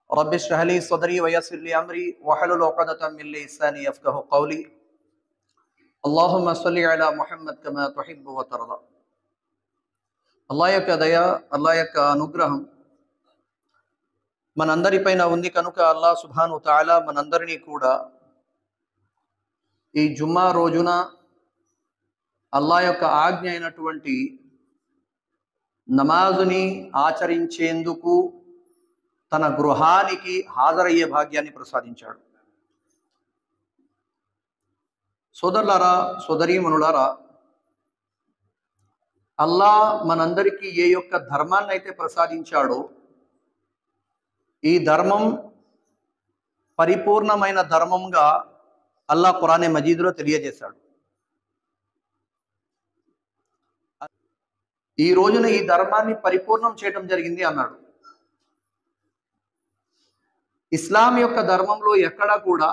رب اشرح لي صدري ويسر لي امري واحلل عقدة من لساني يفقهوا قولي اللهم صل على محمد كما تحب وترضى. అల్లాహ్ యొక్క దయ, అల్లాహ్ యొక్క అనుగ్రహం మనందరిపైన ఉంది కనుక అల్లాహ్ సుబ్హానహు తఆలా మనందరినీ కూడా ఈ జుమ్మా రోజున అల్లాహ్ యొక్క ఆజ్ఞ అయినటువంటి నమాజుని ఆచరించేందుకు తన గృహానికి హాజరయ్యే భాగ్యాన్ని ప్రసాదించాడు. సోదరులారా, సోదరీమణులారా, అల్లాహ్ మనందరికీ ఏ యొక్క ధర్మాన్ని అయితే ప్రసాదించాడో ఈ ధర్మం పరిపూర్ణమైన ధర్మంగా అల్లాహ్ ఖురానే మజీద్లో తెలియజేశాడు. ఈ రోజున ఈ ధర్మాన్ని పరిపూర్ణం చేయడం జరిగింది అన్నాడు. ఇస్లాం యొక్క ధర్మంలో ఎక్కడా కూడా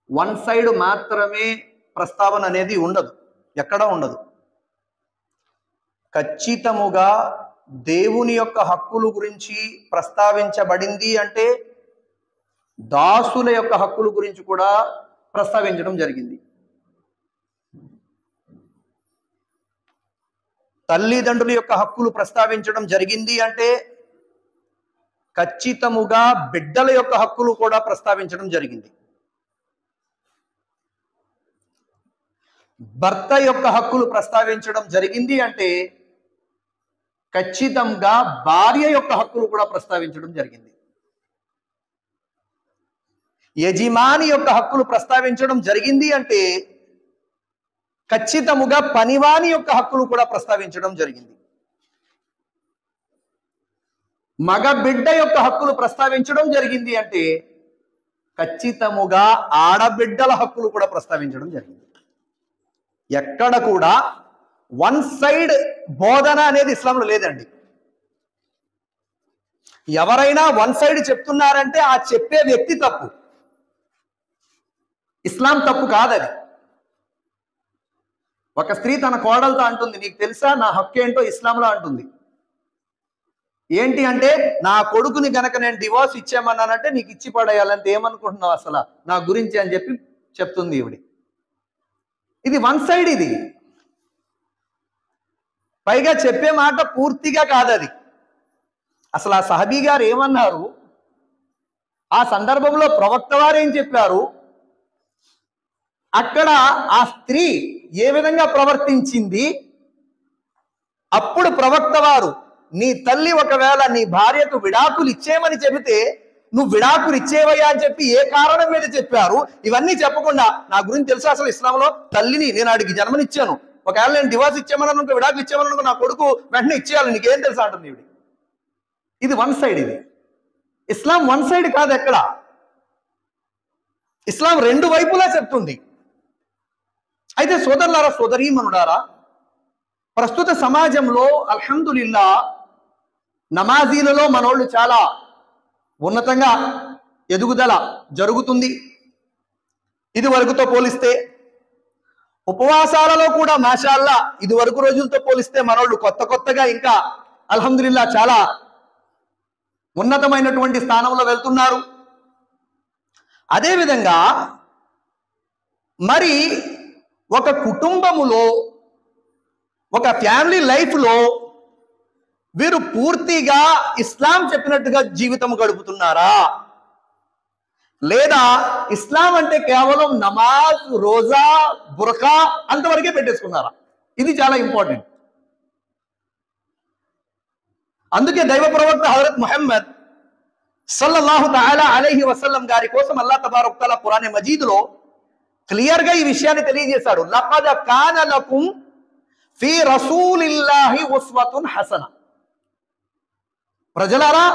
వన్ సైడ్ మాత్రమే ప్రస్తావన అనేది ఉండదు, ఎక్కడా ఉండదు. ఖచ్చితముగా దేవుని యొక్క హక్కుల గురించి ప్రస్తావించబడింది అంటే దాసుల యొక్క హక్కుల గురించి కూడా ప్రస్తావించడం జరిగింది. తల్లిదండ్రుల యొక్క హక్కులు ప్రస్తావించడం జరిగింది అంటే ఖచ్చితముగా బిడ్డల యొక్క హక్కులు కూడా ప్రస్తావించడం జరిగింది. భర్త యొక్క హక్కులు ప్రస్తావించడం జరిగింది అంటే ఖచ్చితంగా భార్య యొక్క హక్కులు కూడా ప్రస్తావించడం జరిగింది. యజమాని యొక్క హక్కులు ప్రస్తావించడం జరిగింది అంటే ఖచ్చితముగా పనివాని యొక్క హక్కులు కూడా ప్రస్తావించడం జరిగింది. మగ బిడ్డ యొక్క హక్కులు ప్రస్తావించడం జరిగింది అంటే ఖచ్చితముగా ఆడబిడ్డల హక్కులు కూడా ప్రస్తావించడం జరిగింది. ఎక్కడ కూడా వన్ సైడ్ బోధన అనేది ఇస్లాంలో లేదండి. ఎవరైనా వన్ సైడ్ చెప్తున్నారంటే ఆ చెప్పే వ్యక్తి తప్పు, ఇస్లాం తప్పు కాదది. ఒక స్త్రీ తన కోడలతో అంటుంది, నీకు తెలుసా నా హక్కు ఏంటో ఇస్లాంలో అంటుంది. ఏంటి అంటే, నా కొడుకుని గనక నేను డివోర్స్ ఇచ్చేమన్నానంటే నీకు ఇచ్చి పడేయాలంటే ఏమనుకుంటున్నావు అసలు నా గురించి అని చెప్పి చెప్తుంది ఈవిడి. ఇది వన్ సైడ్. ఇది పైగా చెప్పే మాట పూర్తిగా కాదది. అసలు ఆ సహబీ గారు ఏమన్నారు, ఆ సందర్భంలో ప్రవక్త వారు ఏం చెప్పారు, అక్కడ ఆ స్త్రీ ఏ విధంగా ప్రవర్తించింది, అప్పుడు ప్రవక్త వారు నీ తల్లి ఒకవేళ నీ భార్యకు విడాకులు ఇచ్చేయమని చెబితే నువ్వు విడాకులు ఇచ్చేవయ్యా అని చెప్పి ఏ కారణం మీద చెప్పారు. ఇవన్నీ చెప్పకుండా నా గురించి తెలుసా అసలు ఇస్లాంలో తల్లిని నేను ఆడికి జన్మనిచ్చాను, ఒకవేళ నేను డివోర్స్ ఇచ్చేమన్నా విడాకులు ఇచ్చేమన్నా నా కొడుకు వెంటనే ఇచ్చేయాలి, నీకేం తెలుసా అంటుంది ఈవిడ. ఇది వన్ సైడ్. ఇది ఇస్లాం వన్ సైడ్ కాదు. ఎక్కడ ఇస్లాం రెండు వైపులా చెప్తుంది. అయితే సోదరులారా, సోదరీమణులారా, ప్రస్తుత సమాజంలో అల్హమ్దులిల్లా నమాజీలలో మనోళ్ళు చాలా ఉన్నతంగా ఎదుగుదల జరుగుతుంది. ఇది వరకుతో పోలిస్తే ఉపవాసాలలో కూడా మాషాల్లా ఇది వరకు రోజులతో పోలిస్తే మనోళ్ళు కొత్తగా ఇంకా అల్హమ్దులిల్లా చాలా ఉన్నతమైనటువంటి స్థానంలో వెళ్తున్నారు. అదేవిధంగా మరి ఒక కుటుంబములో, ఒక ఫ్యామిలీ లైఫ్లో వీరు పూర్తిగా ఇస్లాం చెప్పినట్టుగా జీవితం గడుపుతున్నారా, లేదా ఇస్లాం అంటే కేవలం నమాజ్, రోజా, బుర్కా అంతవరకే పెట్టేసుకున్నారా? ఇది చాలా ఇంపార్టెంట్. అందుకే దైవ ప్రవక్త హజరత్ ముహమ్మద్ సల్లల్లాహు తఆలా అలైహి వసల్లం గారి కోసం అల్లాహ్ తబారక తఆలా ఖురానే మజీదులో క్లియర్ గా ఈ విషయాన్ని తెలియజేశాడు. లఖద్ కాన లకుం ఫీ రసూలిల్లాహి ఉస్వతున్ హసన. ప్రజలారా,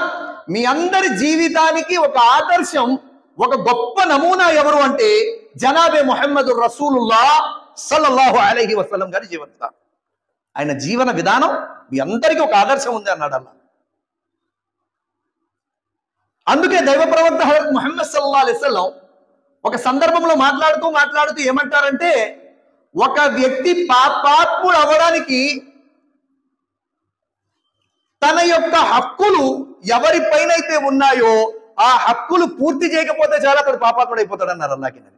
మీ అందరి జీవితానికి ఒక ఆదర్శం, ఒక గొప్ప నమూనా ఎవరు అంటే జనాబే ముహమ్మదు రసూలుల్లాహ్ సల్లల్లాహు అలైహి వసల్లం గారి జీవితం. ఆయన జీవన విధానం మీ అందరికీ ఒక ఆదర్శం ఉంది అన్నాడు అల్లాహ్. అందుకే దైవ ప్రవక్త హజరత్ ముహమ్మద్ సల్లల్లాహు అలైహి వసల్లం ఒక సందర్భంలో మాట్లాడుతూ ఏమంటారంటే, ఒక వ్యక్తి పాపాత్ముడు అవ్వడానికి తన యొక్క హక్కులు ఎవరిపైన అయితే ఉన్నాయో ఆ హక్కులు పూర్తి చేయకపోతే చాలా అతడు పాపాత్ముడు అయిపోతాడు అన్నారు అల్లాహకి నబి.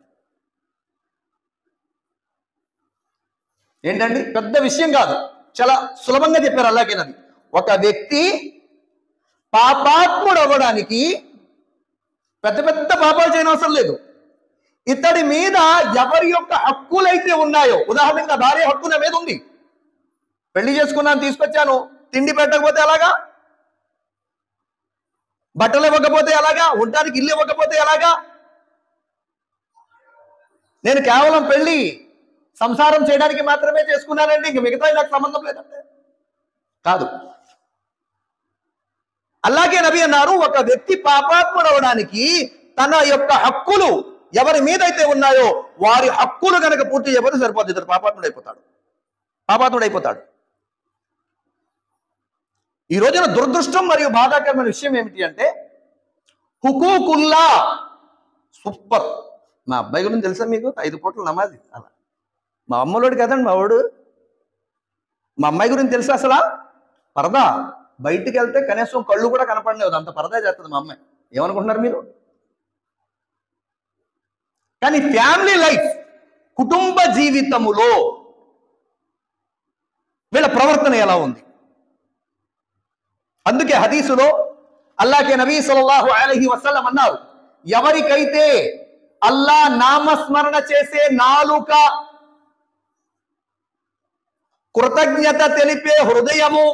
ఏంటండి, పెద్ద విషయం కాదు, చాలా సులభంగా చెప్పారు అల్లాహకి నబి. ఒక వ్యక్తి పాపాత్ముడు అవ్వడానికి పెద్ద పెద్ద పాపాలు చేయనవసరం లేదు. ఇతడి మీద ఎవరి యొక్క హక్కులైతే ఉన్నాయో, ఉదాహరణకి నా భార్య హక్కు నా మీద ఉంది, పెళ్లి చేసుకున్నాను, తీసుకొచ్చాను, తిండి పెట్టకపోతే ఎలాగా, బట్టలు ఇవ్వకపోతే ఎలాగా, ఉండడానికి ఇల్లు ఇవ్వకపోతే ఎలాగా, నేను కేవలం పెళ్లి సంసారం చేయడానికి మాత్రమే చేసుకున్నానండి, ఇంక మిగతా నాకు సంబంధం లేదంటే కాదు. అల్లాహే నబి అన్నారు, ఒక వ్యక్తి పాపాత్ముడు అవడానికి తన యొక్క హక్కులు ఎవరి మీద అయితే ఉన్నాయో వారి హక్కులు కనుక పూర్తి చేయకపోతే సరిపోతుంది, ఇతడు పాపాత్ముడు అయిపోతాడు. ఈ రోజున దురదృష్టం మరియు బాధాకరమైన విషయం ఏమిటి అంటే, హుకూకుల్లా సూపర్. మా అబ్బాయి గురించి తెలుసా మీకు? 5 పూటలు నమాజి. అలా మా అమ్మలోడు కదండి మా వాడు. మా అమ్మాయి గురించి తెలుసా అసలు? పరదా, బయటికి వెళ్తే కనీసం కళ్ళు కూడా కనపడలేదు, అంత పరదా చేస్తుంది మా అమ్మాయి. ఏమనుకుంటున్నారు మీరు? కానీ ఫ్యామిలీ లైఫ్, కుటుంబ జీవితములో వీళ్ళ ప్రవర్తన ఎలా ఉంది? అందుకే హదీసులో అల్లాహ్కే నబీ సల్లల్లాహు అలైహి వసల్లం అన్నారు, ఎవరికైతే అల్లాహ్ నామస్మరణ చేసే నాలుక, కృతజ్ఞత తెలిపే హృదయము,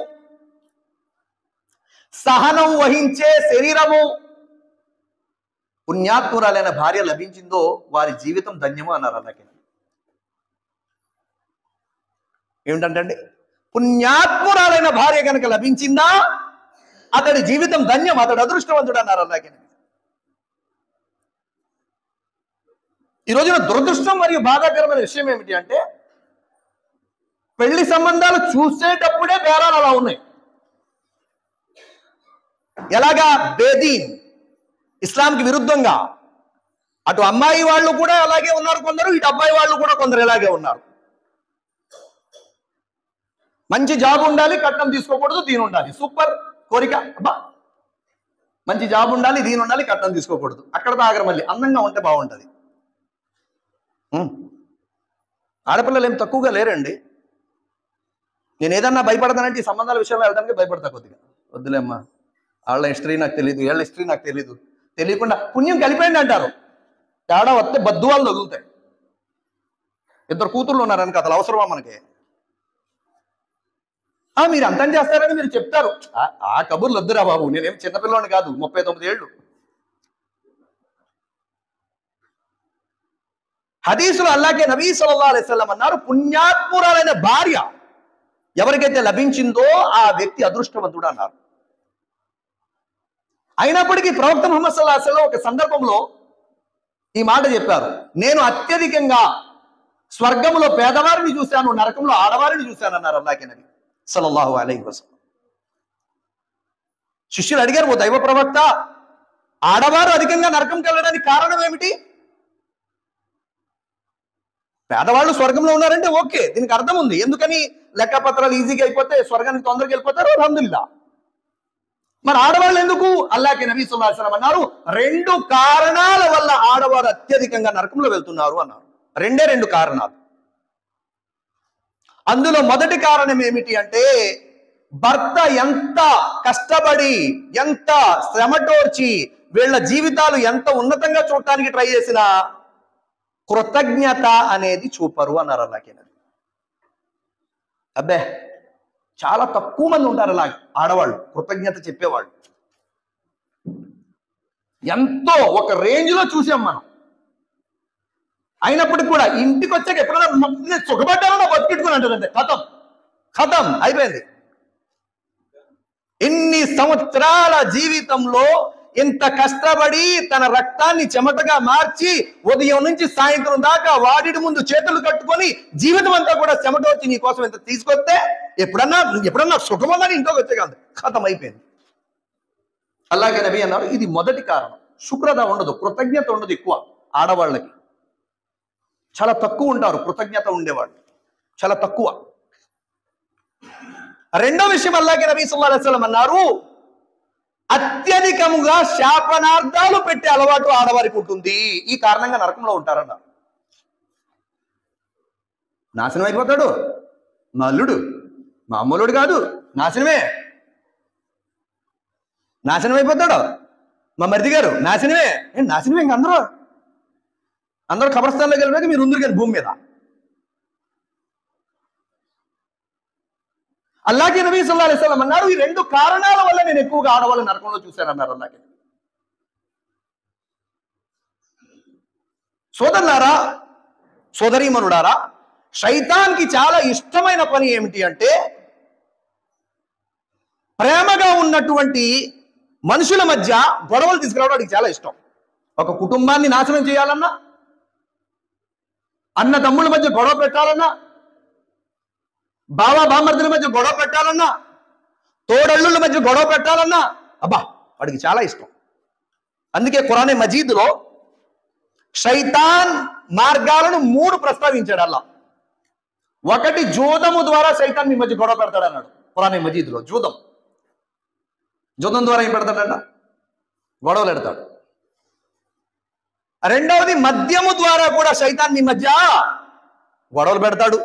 సహనం వహించే శరీరము, పుణ్యాత్మురాలైన భార్య లభించిందో వారి జీవితం ధన్యము అన్నారు అల్లాహ్కే. ఏమిటంటే, పుణ్యాత్మురాలైన భార్య కనుక లభించిందా అతడి జీవితం ధన్యం, అతడు అదృష్టవంతుడు అన్నారు అల్లాహ్కే. ఈ రోజున దురదృష్టం మరియు బాధాకరమైన విషయం ఏమిటి అంటే, పెళ్లి సంబంధాలు చూసేటప్పుడే బేరాలు అలా ఉన్నాయి. ఎలాగా? బేదీన్, ఇస్లాంకి విరుద్ధంగా. అటు అమ్మాయి వాళ్ళు కూడా అలాగే ఉన్నారు కొందరు, ఇటు అబ్బాయి వాళ్ళు కూడా కొందరు ఇలాగే ఉన్నారు. మంచి జాబ్ ఉండాలి, కట్నం తీసుకోకూడదు, దీని ఉండాలి, సూపర్ కోరిక. అబ్బా, మంచి జాబ్ ఉండాలి, దీని ఉండాలి, కట్నం తీసుకోకూడదు, అక్కడ తాగరు. మళ్ళీ అందంగా ఉంటే బాగుంటుంది. ఆడపిల్లలు ఏం తక్కువగా లేరండి. నేను ఏదన్నా భయపడతానంటే ఈ సంబంధాల విషయంలో వెళ్ళడానికి భయపడతా కొద్దిగా. వద్దులేమ్మా, వాళ్ళ హిస్టరీ నాకు తెలియదు, వీళ్ళ హిస్టరీ నాకు తెలియదు, తెలియకుండా పుణ్యం కలిపోయింది అంటారు. తేడా వస్తే బద్దువాళ్ళు తగులుతాయి. 2 కూతుర్లు ఉన్నారని కథలు అవసరమా మనకి? మీరు అంతం చేస్తారని మీరు చెప్తారు. ఆ కబుర్లు వద్దురా బాబు, నేనేం చిన్నపిల్లని కాదు, 39 ఏళ్ళు. హదీసులో అల్లాహ్కే నబీ సల్లల్లాహు అలైహి వసల్లం అన్నారు, పుణ్యాత్మురాలైన భార్య ఎవరికైతే లభించిందో ఆ వ్యక్తి అదృష్టవంతుడు అన్నారు. అయినప్పటికీ ప్రవక్త ముహమ్మద్ సల్లల్లాహు అలైహి వసల్లం ఒక సందర్భంలో ఈ మాట చెప్పారు, నేను అత్యధికంగా స్వర్గంలో పేదవారిని చూశాను, నరకంలో ఆడవారిని చూశాను అన్నారు అల్లాహ్కే నబీ సల్లల్లాహు అలైహి వసల్లం. శిష్యులు అడిగారు, ఓ దైవ ప్రవక్త, ఆడవారు అధికంగా నరకంకి వెళ్ళడానికి కారణం ఏమిటి? పేదవాళ్ళు స్వర్గంలో ఉన్నారంటే ఓకే, దీనికి అర్థం ఉంది. ఎందుకని? లెక్కపత్రాలు ఈజీగా అయిపోతే స్వర్గానికి తొందరగా వెళ్ళిపోతారు, అల్హమ్దులిల్లాహ్. మరి ఆడవాళ్ళు ఎందుకు? అల్లాహ్కే నబీ సల్లల్లాహు అలైహి వసల్లం అన్నారు, 2 కారణాల వల్ల ఆడవారు అత్యధికంగా నరకంలో వెళ్తున్నారు అన్నారు. 2 కారణాలు. అందులో మొదటి కారణం ఏమిటి అంటే, భర్త ఎంత కష్టపడి, ఎంత శ్రమటోర్చి, వీళ్ళ జీవితాలు ఎంత ఉన్నతంగా చూడటానికి ట్రై చేసినా కృతజ్ఞత అనేది చూపరు అన్నారు అల్లాహ్కే నబీ. అబ్బే, చాలా తక్కువ మంది ఉంటారు అలా ఆడవాళ్ళు కృతజ్ఞత చెప్పేవాళ్ళు. ఎంతో ఒక రేంజ్ లో చూసాం మనం. అయినప్పటికీ కూడా ఇంటికి వచ్చాక ఎప్పుడైనా సుఖపడ్డానో బతికిట్టుకుని అంటుందంటే ఖతం అయిపోయింది. ఇన్ని సంవత్సరాల జీవితంలో ఇంత కష్టపడి తన రక్తాన్ని చెమటగా మార్చి ఉదయం నుంచి సాయంత్రం దాకా వాడి ముందు చేతులు కట్టుకొని జీవితం అంతా కూడా చెమట వచ్చి నీ కోసం ఇంత తీసుకొస్తే ఎప్పుడన్నా సుఖమని ఇంట్లోకి వచ్చేకాదు, ఖతం అయిపోయింది. అల్లాహ్కే నబీ అన్నారు, ఇది మొదటి కారణం. శుక్రత ఉండదు, కృతజ్ఞత ఉండదు ఎక్కువ ఆడవాళ్ళకి. చాలా తక్కువ ఉంటారు కృతజ్ఞత ఉండేవాళ్ళు, చాలా తక్కువ. రెండో విషయం అల్లాహ్కే నబీ సల్లల్లాహు అలైహి వసల్లం అన్నారు, అత్యధికముగా శాపనార్థాలు పెట్టే అలవాటు ఆడవారికి ఉంటుంది. ఈ కారణంగా నరకంలో ఉంటారన్న. నాశనం అయిపోతాడు మా అల్లుడు, మా అమ్మలుడు కాదు, నాశనమే. నాశనం అయిపోతాడు మా మరిది గారు, నాశనమే. నాశనమే ఇంక అందరూ ఖబరస్థాన్లోకి వెళ్ళిపోయాక మీరు ఉందరు కానీ భూమి మీద. అల్లాహ్ నబీ సల్లల్లాహు అలైహి వసల్లం అన్నారు, ఈ రెండు కారణాల వల్ల నేను ఎక్కువగా ఆడవాళ్ళని నరకంలో చూశానన్నారు అల్లాహ్. సోదరులారా, సోదరీమణుడారా, శైతాన్కి చాలా ఇష్టమైన పని ఏమిటి అంటే, ప్రేమగా ఉన్నటువంటి మనుషుల మధ్య గొడవలు తీసుకురావడానికి చాలా ఇష్టం. ఒక కుటుంబాన్ని నాశనం చేయాలన్నా, అన్న తమ్ముళ్ళ మధ్య గొడవ పెట్టాలన్నా, బావ బామర్దుల మధ్య గొడవ పెట్టాలన్నా, తోడళ్ళుల మధ్య గొడవ పెట్టాలన్నా, అబ్బా వాడికి చాలా ఇష్టం. అందుకే ఖురానే మజీద్లో శైతాన్ మార్గాలను 3 ప్రస్తావించాడు అల్లా. ఒకటి, జూదము ద్వారా శైతాన్ మీ మధ్య గొడవ పెడతాడు అన్నాడు ఖురానే మజీద్లో. జూదం ద్వారా ఏం పెడతాడంట? గొడవలు పెడతాడు. రెండవది, మద్యము ద్వారా కూడా శైతాన్ మీ మధ్య గొడవలు పెడతాడు.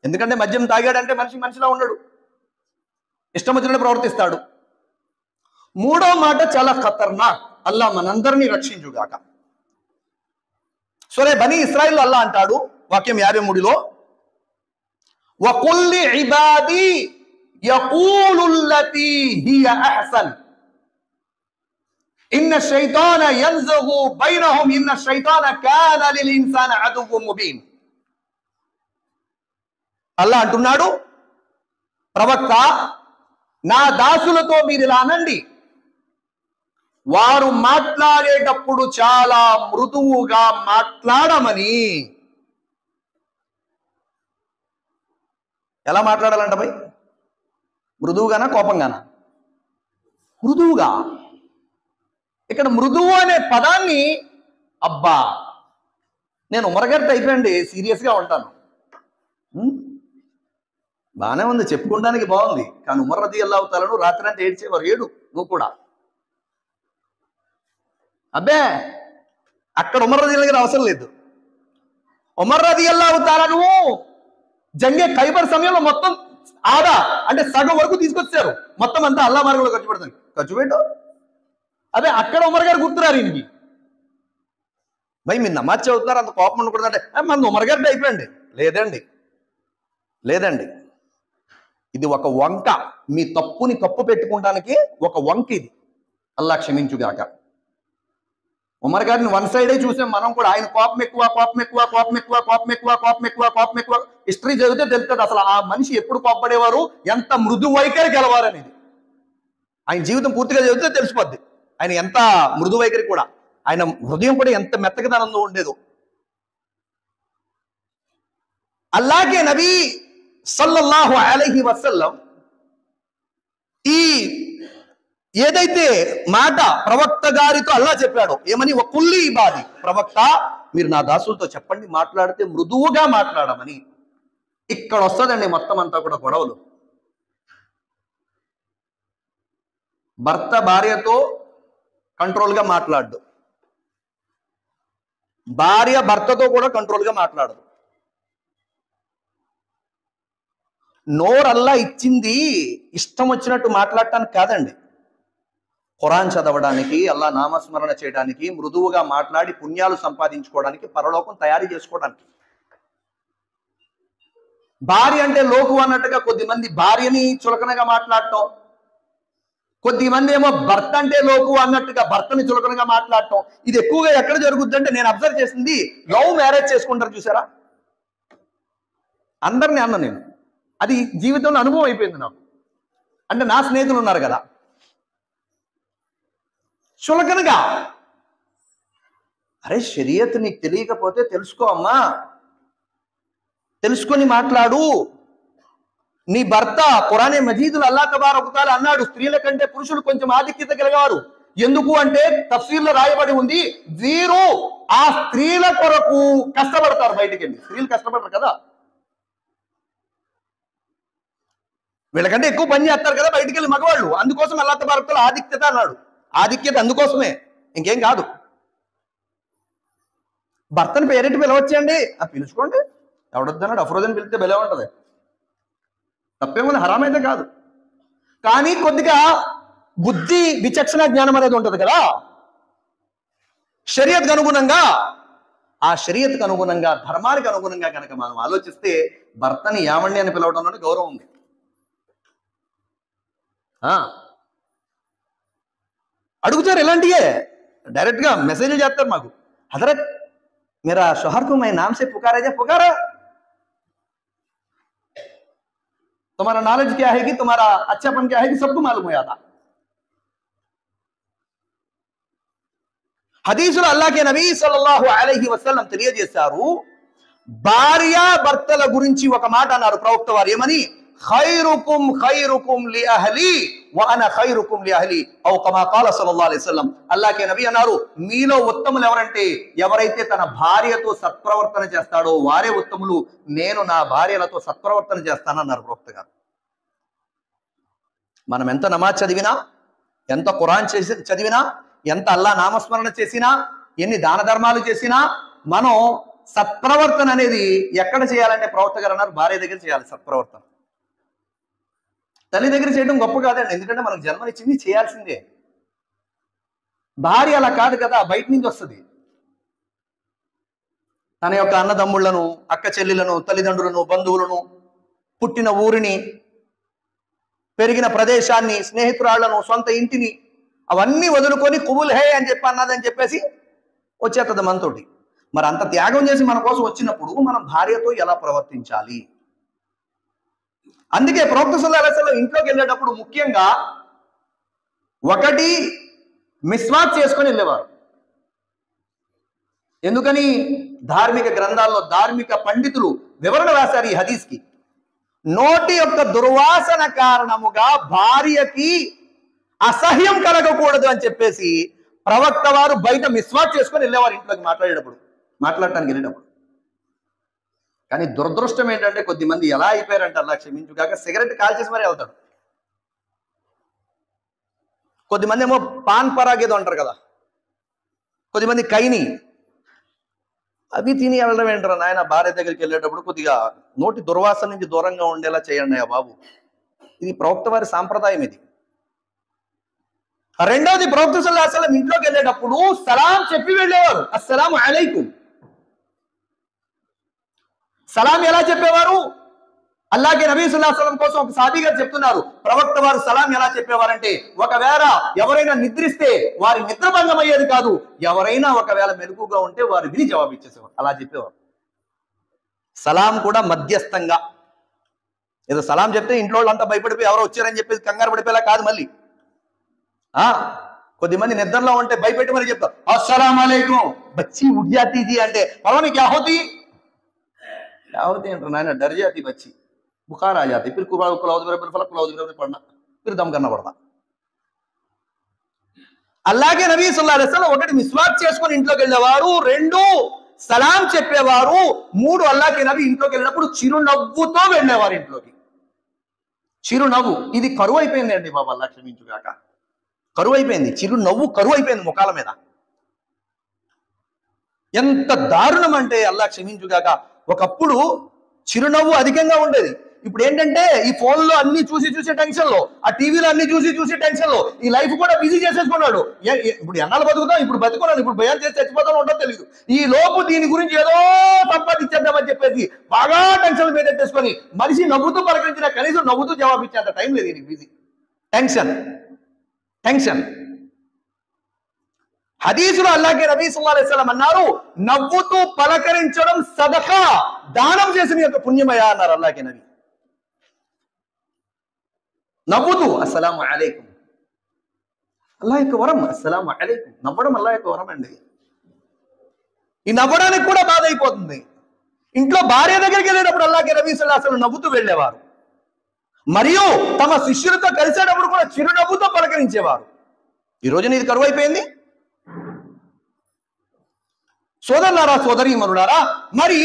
ఎందుకంటే మద్యం తాగాడంటే మనిషిలా ఉండడు, ఇష్టం వచ్చినట్టు ప్రవర్తిస్తాడు. మూడవ మాట చాలా ఖతర్నాక్, అల్లా మనందరినీ రక్షించుగాక. సూరా బనీ ఇస్రాయిల్ అల్లా అంటాడు వాక్యం 53లో, వకుల్ ఇబాదీ యకూలుల్లతీ హియ అహ్సన్ ఇన్న శైతాన యన్జగు బైనహుం ఇన్న శైతాన కాన లిల్ ఇన్సాన అదువ్వుం ముబీన్. అల్లా అంటున్నాడు, ప్రవక్త, నా దాసులతో మీరు ఇలా అనండి, వారు మాట్లాడేటప్పుడు చాలా మృదువుగా మాట్లాడమని. ఎలా మాట్లాడాలంట భయ్? మృదువుగానా కోపంగానా? మృదువుగా. ఇక్కడ మృదువు అనే పదాన్ని, అబ్బా నేను ఉమరగట్ట అయిపోయండి, సీరియస్గా ఉంటాను. బాగానే ఉంది, చెప్పుకోవడానికి బాగుంది, కానీ ఉమర్ రదియల్లాహు తాలను రాత్రి అంటే ఏడ్చేవారు. ఏడు నువ్వు కూడా. అబ్బే అక్కడ ఉమర్ రదియల్లాహు దగ్గర అవసరం లేదు. ఉమర్ రదియల్లాహు తాలను జంగే ఖైబర్ సమయంలో మొత్తం ఆదా అంటే సగం వరకు తీసుకొచ్చారు. మొత్తం అంతా అల్లా మార్గంలో ఖర్చు పెడతాను. ఖర్చు పెట్టు. అదే అక్కడ ఉమర్ గారు గుర్తురారు ఈయనకి. భయ్ మీరు నమాజ్ చదువుతున్నారు, అంత కోపం ఉండకూడదంటే మన ఉమర్ గారి అయిపోయండి. లేదండి, ఇది ఒక వంక. మీ తప్పుని తప్పు పెట్టుకోవడానికి ఒక వంక ఇది. అల్లా క్షమించుగాక. ఉమర్ గారిని వన్ సైడే చూసాం మనం కూడా. ఆయన కోపం ఎక్కువ. హిస్టరీ చదివితే తెలుస్తుంది అసలు ఆ మనిషి ఎప్పుడు కోపపడేవారు, ఎంత మృదు వైఖరి గెలవారు అనేది. ఆయన జీవితం పూర్తిగా చదివితే తెలిసిపోద్ది ఆయన ఎంత మృదు వైఖరి కూడా. ఆయన హృదయం కూడా ఎంత మెత్తగదనంలో ఉండేదో. అల్లాహ్ నబీ సల్లల్లాహు అలైహి వసల్లం ఈ ఏదైతే మాట ప్రవక్త గారితో అల్లా చెప్పాడో, ఏమని? వకుల్లి ఇబాది, ప్రవక్త మీరు నా దాసులతో చెప్పండి, మాట్లాడితే మృదువుగా మాట్లాడమని. ఇక్కడ వస్తుందండి మొత్తం అంతా కూడా గొడవలు. భర్త భార్యతో కంట్రోల్గా మాట్లాడు, భార్య భర్తతో కూడా కంట్రోల్గా మాట్లాడదు. నోరల్లా ఇచ్చింది ఇష్టం వచ్చినట్టు మాట్లాడటానికి కాదండి, ఖురాన్ చదవడానికి, అల్లా నామస్మరణ చేయడానికి, మృదువుగా మాట్లాడి పుణ్యాలు సంపాదించుకోవడానికి, పరలోకం తయారు చేసుకోవడానికి. భార్య అంటే లోకు అన్నట్టుగా కొద్దిమంది భార్యని చులకనగా మాట్లాడటం, కొద్దిమంది ఏమో భర్త అంటే లోకు అన్నట్టుగా భర్తని చులకనగా మాట్లాడటం. ఇది ఎక్కువగా ఎక్కడ జరుగుద్ది అంటే, నేను అబ్జర్వ్ చేసింది, లవ్ మ్యారేజ్ చేసుకుంటారు చూసారా, అందరినీ అన్న నేను, అది జీవితంలో అనుభవం అయిపోయింది నాకు. అంటే నా స్నేహితులు ఉన్నారు కదా, చులకనగా, అరే షరియత్ నీకు తెలియకపోతే తెలుసుకో అమ్మా, తెలుసుకొని మాట్లాడు. నీ భర్త ఖురానే మజీదులు అల్లాహ్ తబారక వ తఆలా అన్నాడు, స్త్రీల కంటే పురుషులు కొంచెం ఆధిక్యత కలిగారు. ఎందుకు అంటే తఫ్సీర్లో రాయబడి ఉంది, వీరు ఆ స్త్రీల కొరకు కష్టపడతారు. బయటికి వెళ్ళి స్త్రీలు కష్టపడరు కదా. వీళ్ళకంటే ఎక్కువ పని చేస్తారు కదా బయటికి వెళ్ళి మగవాళ్ళు, అందుకోసం అల్లాహ్ తబారక తఆలా ఆధిక్యత అన్నాడు. ఆధిక్యత అందుకోసమే, ఇంకేం కాదు. భర్తను పేరెంట్ పిలవచ్చండి, పిలుచుకోండి, ఎవడొద్దన్నాడు? అఫ్రోజన్ పిలిస్తే బెలే ఉంటుంది, తప్పేముంది, హరామైతే కాదు. కానీ కొద్దిగా బుద్ధి విచక్షణ జ్ఞానం అనేది ఉంటుంది కదా, షరియత్కు అనుగుణంగా, ఆ షరియత్కు అనుగుణంగా, ధర్మానికి అనుగుణంగా కనుక మనం ఆలోచిస్తే భర్తని యామండి అని పిలవడంలో గౌరవం ఉంది. అడుగుతారు ఇలాంటియే, డైరెక్ట్ గా మెసేజ్ చేస్తారు మాకు, హజరత్ मेरा शोहर को मैं नाम से पुकारा जाए, पुकारा, तुम्हारा नॉलेज क्या है कि तुम्हारा अच्छापन क्या है कि सबको मालूम हो जाता. హదీసులో అల్లాహ్ నబీ సల్లల్లాహు అలైహి వసల్లం తెలియజేశారు, భార్య భర్తల గురించి ఒక మాట అన్నారు ప్రవక్త వారు, ఏమని? ఖైరుకుమ్ ఖైరుకుమ్ లి అహ్లి వ అనా ఖైరుకుమ్ లి అహ్లి ఔ కమా ఖాల సల్లల్లాహు అలైహి వసల్లం. అల్లాహ్ నబీ అన్నారు, మీలో ఉత్తములు ఎవరంటే ఎవరైతే తన భార్యతో సత్ప్రవర్తన చేస్తాడో వారే ఉత్తములు, నేను నా భార్యలతో సత్ప్రవర్తన చేస్తానన్నారు ప్రవక్త గారు. మనం ఎంత నమాజ్ చదివినా, ఎంత ఖురాన్ చదివినా, ఎంత అల్లాహ్ నామస్మరణ చేసినా, ఎన్ని దాన ధర్మాలు చేసినా, మనం సత్ప్రవర్తన అనేది ఎక్కడ చేయాలంటే ప్రవక్త గారు అన్నారు, భార్య దగ్గర చేయాలి సత్ప్రవర్తన. తల్లి దగ్గర చేయడం గొప్ప కాదండి, ఎందుకంటే మనకు జన్మనిచ్చింది, చేయాల్సిందే. భార్య అలా కాదు కదా, బయట నుంచి వస్తుంది. తన యొక్క అన్నదమ్ముళ్లను, అక్క చెల్లెలను, తల్లిదండ్రులను, బంధువులను, పుట్టిన ఊరిని, పెరిగిన ప్రదేశాన్ని, స్నేహితురాళ్లను, సొంత ఇంటిని అవన్నీ వదులుకొని కుబుల్ హే అని చెప్పి అన్నదని చెప్పేసి వచ్చేస్తుంది మనతోటి. మరి అంత త్యాగం చేసి మన కోసం వచ్చినప్పుడు మనం భార్యతో ఎలా ప్రవర్తించాలి? అందుకే ప్రవక్త సల్లల్లాహు అలైహి వసల్లం ఇంట్లోకి వెళ్ళేటప్పుడు ముఖ్యంగా ఒకటి మిస్వాక్ చేసుకొని వెళ్ళేవారు. ఎందుకని? ధార్మిక గ్రంథాల్లో ధార్మిక పండితులు వివరణ రాశారు ఈ హదీస్కి. నోటి యొక్క దుర్వాసన కారణముగా భార్యకి అసహ్యం కలగకూడదు అని చెప్పేసి ప్రవక్త వారు బయట మిస్వాక్ చేసుకొని వెళ్ళేవారు ఇంట్లోకి మాట్లాడటానికి వెళ్ళేటప్పుడు. కానీ దురదృష్టం ఏంటంటే కొద్దిమంది ఎలా అయిపోయారంటే అలా క్షమించుగాక సిగరెట్ కాల్చేసి మరీ వెళ్తాడు. కొద్దిమంది ఏమో పాన్ పరాగ్ ఏదో అంటారు కదా, కొద్దిమంది కైని అవి తిని వెళ్ళడం ఏంటారు నాయన. భార్య దగ్గరికి వెళ్ళేటప్పుడు కొద్దిగా నోటి దుర్వాసన నుంచి దూరంగా ఉండేలా చేయండి అయ్యా బాబు. ఇది ప్రవక్త వారి సాంప్రదాయం. ఇది రెండవది, ప్రవక్త సల్లల్లాహు అలైహి వసల్లం ఇంట్లోకి వెళ్ళేటప్పుడు సలాం చెప్పి వెళ్ళేవారు. అస్సలాము అలైకుం. సలాం ఎలా చెప్పేవారు? అల్లాహ్ నబీ సల్లల్లాహు అలైహి వసల్లం కోసం ఒక సహాబీ గారు చెప్తున్నారు, ప్రవక్త వారు సలాం ఎలా చెప్పేవారంటే, ఒకవేళ ఎవరైనా నిద్రిస్తే వారి నిద్రభంగం అయ్యేది కాదు, ఎవరైనా ఒకవేళ మెలకుగా ఉంటే వారు విని జవాబు ఇచ్చేసేవారు, అలా చెప్పేవారు. సలాం కూడా మధ్యస్థంగా, ఏదో సలాం చెప్తే ఇంట్లో వాళ్ళంతా భయపడిపోయి ఎవరో వచ్చారని చెప్పేసి కంగారు పడిపోయేలా కాదు. మళ్ళీ కొద్దిమంది నిద్రలో ఉంటే భయపెట్టి మరి చెప్తారు, అస్సలాం అలైకుం బచ్చి ఉడ్ జాతీ జీ అంటే, పలానా క్యా హోతీ అంటారు నాయన, डर जाती बच्ची, बुखार आ जाती, फिर कुल औज़ु बिरब्बिल फलक, कुल औज़ु बिरब्बिल पढ़ना, फिर दम करना पड़ता. అల్లాహ్ నబీ సల్లల్లాహు అలైహి వసల్లం ఒకటి మిస్వాక్ చేసుకొని ఇంట్లోకి వెళ్ళేవారు, రెండు సలాం చెప్పేవారు, మూడు అల్లాహ్ నబీ ఇంట్లోకి వెళ్ళినప్పుడు చిరునవ్వుతో వెళ్ళేవారు ఇంట్లోకి. చిరునవ్వు ఇది కరువు అయిపోయింది అండి బాబు, అల్లాహ్ క్షమించుగాక. కరువు అయిపోయింది, చిరునవ్వు కరువు అయిపోయింది ముఖాల మీద. ఎంత దారుణం అంటే అల్లాహ్ క్షమించుగాక, ఒకప్పుడు చిరునవ్వు అధికంగా ఉండేది. ఇప్పుడు ఏంటంటే ఈ ఫోన్లో అన్ని చూసి టెన్షన్ లో, ఆ టీవీలో అన్ని చూసి టెన్షన్ లో, ఈ లైఫ్ కూడా బిజీ చేసేసుకున్నాడు. ఇప్పుడు ఎన్నాళ్ళు బతుకుతాం, ఇప్పుడు బతుకున్నాను, ఇప్పుడు భయం చేసి చచ్చిపోతాను ఉండదు తెలియదు. ఈ లోపు దీని గురించి ఏదో సంపాదించేద్దామని చెప్పేసి బాగా టెన్షన్ మీద పెట్టేసుకొని మనిషి నవ్వుతూ పలకరించిన కనీసం నవ్వుతూ జవాబు ఇచ్చేంత టైం లేదు దీనికి. Busy, tension. హదీసులో అల్లాహ్ నబీ సల్లల్లాహు అలైహి వసల్లం అన్నారు, నవ్వుతూ పలకరించడం సదకా, దానం చేసిన యొక్క పుణ్యమయ అన్నారు అల్లాహ్ నబీ. నవ్వుతూ అస్సలాము అలైకుం, అల్లాహ్ యొక్క వరం. అస్సలాము అలైకుం నవ్వడం అల్లాహ్ యొక్క వరం అండి. ఈ నవ్వడానికి కూడా బాధ అయిపోతుంది. ఇంట్లో భార్య దగ్గరికి వెళ్ళేటప్పుడు అల్లాహ్ నబీ సల్లల్లాహు అలైహి వసల్లం నవ్వుతూ వెళ్ళేవారు, మరియు తమ శిష్యులతో కలిసేటప్పుడు కూడా చిరునవ్వుతో పలకరించేవారు. ఈ రోజున ఇది కరువు అయిపోయింది. సోదరులారా, సోదరీమణులారా, మరి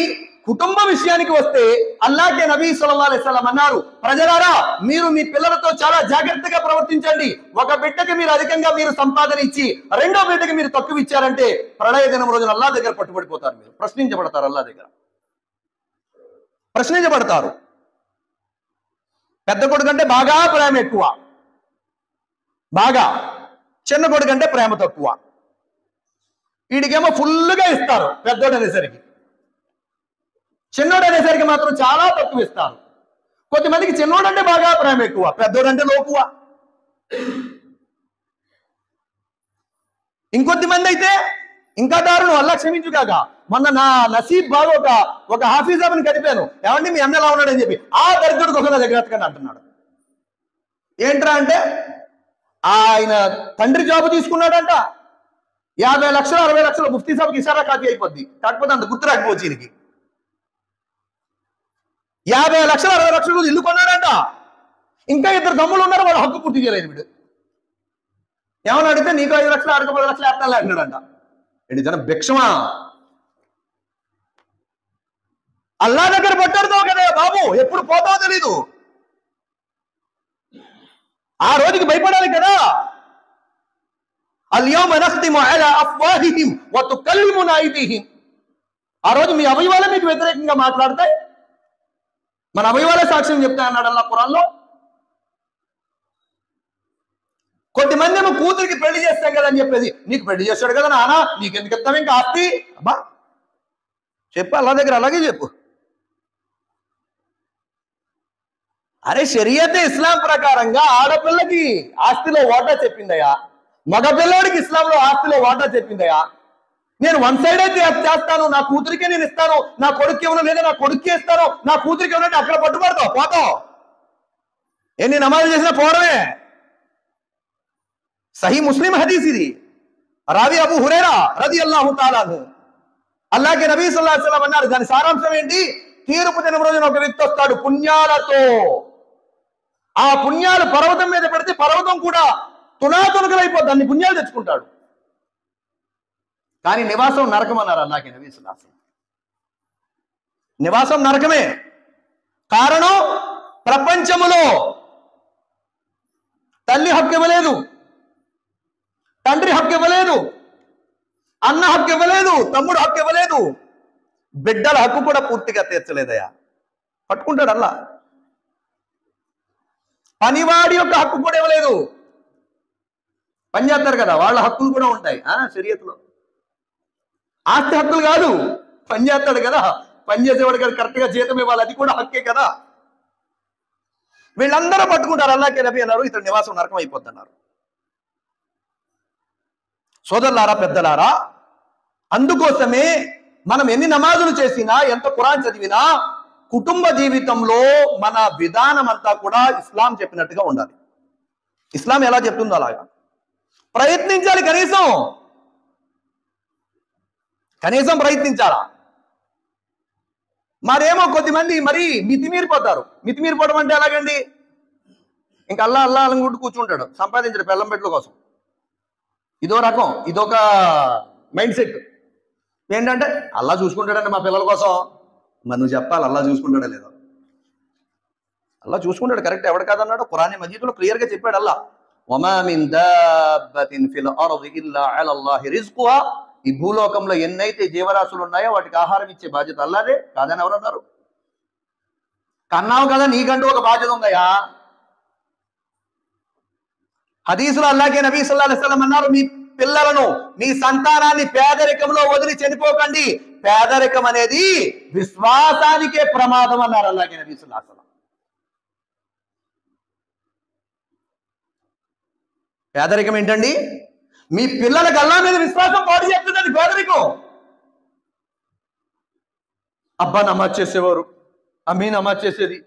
కుటుంబ విషయానికి వస్తే అల్లాహ్కే నబీ సల్లల్లాహు అలైహి వసల్లం అన్నారు, ప్రజలారా మీరు మీ పిల్లలతో చాలా జాగ్రత్తగా ప్రవర్తించండి. ఒక బిడ్డకి మీరు అధికంగా మీరు సంపాదన ఇచ్చి రెండో బిడ్డకి మీరు తక్కువ ఇచ్చారంటే ప్రళయ దినం రోజున అల్లాహ్ దగ్గర పట్టుబడిపోతారు. మీరు ప్రశ్నించబడతారు, అల్లాహ్ దగ్గర ప్రశ్నించబడతారు. పెద్ద కొడుకు అంటే బాగా ప్రేమ ఎక్కువ, బాగా. చిన్న కొడుకు అంటే ప్రేమ తక్కువ. వీడికేమో ఫుల్గా ఇస్తారు పెద్దోడు అనేసరికి, చిన్నోడు అనేసరికి మాత్రం చాలా తక్కువ ఇస్తారు. కొంతమందికి చిన్నోడు అంటే బాగా ప్రేమ ఎక్కువ, పెద్దోడు అంటే లోకువ. ఇంకొద్దిమంది అయితే ఇంకా దారుణం, అల్లాహ్ క్షమించుగాక. మొన్న నా నసీబ్ బాగా ఒక హాఫీజాబుని కదిపాను. ఏమండి మీ అన్న ఎలా ఉన్నాడని చెప్పి, ఆ దరిద్రుడికి ఒక దగ్గరగా అంటున్నాడు. ఏంట్రా అంటే ఆయన తండ్రి జాబు తీసుకున్నాడంట, 50 లక్షలు 60 లక్షలు ముఫ్తీ సాబ్కి ఇషారా కాపీ అయిపోద్ది. కాకపోతే అంత గుర్తు రాకపోవచ్చు ఈయనకి. 50 లక్షలు 60 లక్షలు ఇల్లు కొన్నాడంట. ఇంకా 2 తమ్ముళ్ళు ఉన్నారు, వాళ్ళు హక్కు పూర్తి చేయలేదు. వీడు ఏమని అడిగితే నీకు 5 లక్షలు ఆడికి 10 లక్షలు వేస్తాను అంటున్నాడంట. ఏంటి జనం భిక్షమా? అల్లాహ్ దగ్గర పట్టాడుతావు కదా బాబు, ఎప్పుడు పోతావో తెలీదు. ఆ రోజుకి భయపడాలి కదా. అల్యౌమ నఖ్తిము అలా అఫ్వాహిహిం వ తుకల్లిమునా ఐదీహిం. ఆ రోజు మీ అవయవాలే మీకు వ్యతిరేకంగా మాట్లాడతాయి, మన అవయవాలే సాక్ష్యం చెప్తాయి అన్నాడు అల్లాహ్ ఖురాన్లో. కొంతమంది ఏమో కూతురికి పెళ్లి చేస్తాం కదా అని చెప్పేసి, నీకు పెళ్లి చేస్తాడు కదా నాన్న, నీకెందుకు ఇస్తాం ఇంకా ఆస్తి? అబ్బా చెప్పు, అల్లాహ్ దగ్గర అలాగే చెప్పు. అరే షరియతే ఇస్లాం ప్రకారంగా ఆడపిల్లకి ఆస్తిలో వాటా చెప్పిందయా, మగపిల్లడికి ఇస్లాంలో ఆస్తిలో వాటా చెప్పిందయా. నేను వన్ సైడ్ అయితే చేస్తాను, నా కూతురికే నేను ఇస్తాను, నా కొడుకు ఏమన్నా లేదా నా కొడుక్కి ఇస్తాను, నా కూతురికి ఏమన్నా అక్కడ పట్టుబడతావు, పోతావు. ఎన్ని నమాజులు చేసినా పోవడమే. సహీ ముస్లిం హదీస్ ఇది. రావి అబూ హురైరా రదియల్లాహు తఆలా అన్హు, అల్లాహ్కి నబీ సల్లల్లాహు అలైహి వసల్లం అన్నారు, దాని సారాంశం ఏంటి? తీర్పు దినం రోజున ఒక వ్యక్తి వస్తాడు పుణ్యాలతో. ఆ పుణ్యాలు పర్వతం మీద పెడితే పర్వతం కూడా తునాతునకలైపోద్ది, అన్ని పుణ్యాలు తెచ్చుకుంటాడు. కానీ నివాసం నరకం అన్నారు అల్లాహ్కి నబీ సల్లల్లాహు అలైహి వసల్లం. నివాసం నరకమే. కారణం, ప్రపంచములో తల్లి హక్కు ఇవ్వలేదు, తండ్రి హక్కు ఇవ్వలేదు, అన్న హక్కు ఇవ్వలేదు, తమ్ముడు హక్కు ఇవ్వలేదు, బిడ్డల హక్కు కూడా పూర్తిగా తీర్చలేదయా. పట్టుకుంటాడు అల్లా. పనివాడి యొక్క హక్కు కూడా ఇవ్వలేదు. పని చేస్తారు కదా, వాళ్ళ హక్కులు కూడా ఉంటాయి షరియత్లో. ఆస్తి హక్కులు కాదు, పని చేస్తాడు కదా, పని చేసేవాడు కదా, కరెక్ట్గా జీతం ఇవ్వాలి, అది కూడా హక్కే కదా. వీళ్ళందరూ పట్టుకుంటారు. అల్లాహ్కి నబీ అన్నారు, ఇతడు నివాసం నరకం అయిపోద్ది అన్నారు. సోదరులారా, పెద్దలారా, అందుకోసమే మనం ఎన్ని నమాజులు చేసినా, ఎంత ఖురాన్ చదివినా, కుటుంబ జీవితంలో మన విధానం అంతా కూడా ఇస్లాం చెప్పినట్టుగా ఉండాలి. ఇస్లాం ఎలా చెప్తుందో అలాగా ప్రయత్నించాలి. కనీసం ప్రయత్నించాలా? మరేమో కొద్దిమంది మరి మితిమీరిపోతారు. మితిమీరిపోవడం అంటే ఎలాగండి? ఇంకా అల్లా అనుకుంటూ కూర్చుంటాడు, సంపాదించాడు పెళ్ళం పెట్టుల కోసం. ఇదో రకం, ఇదొక మైండ్ సెట్. ఏంటంటే అల్లా చూసుకుంటాడంటే మా పిల్లల కోసం. మరి నువ్వు చెప్పాలి, అల్లా చూసుకుంటాడా లేదో? అల్లా చూసుకుంటాడు, కరెక్ట్. ఎవడు కాదన్నాడు? ఖురాన్ మజీదులో క్లియర్ గా చెప్పాడు అల్లా, వమా మిన్ దాబ్బతిన్ ఫిల్ అర్ది ఇల్లా అలల్లాహి రిజ్కుహా. ఈ భూలోకంలో ఎన్నైతే జీవరాశులు ఉన్నాయో వాటికి ఆహారం ఇచ్చే బాధ్యత అల్లాదే. కాదని ఎవరన్నారు? కన్నావు కదా, నీకంటూ ఒక బాధ్యత ఉందయా. హదీసులో అల్లాహ్కి నబీ సల్లల్లాహు అలైహి వసల్లం అన్నారు, మీ పిల్లలను, మీ సంతానాన్ని పేదరికంలో వదిలి చనిపోకండి. పేదరికం అనేది విశ్వాసానికే ప్రమాదం అన్నారు అల్లాహ్కి నబీ సల్లల్లాహు అలైహి వసల్లం. పేదరికం ఏంటండి? మీ పిల్లలకు అల్లాహ్ మీద విశ్వాసం పాడు చేస్తుందని పేదరికం. అబ్బా నమాజ్ చేసేవారు, అమ్మీ నమాజ్ చేసేది,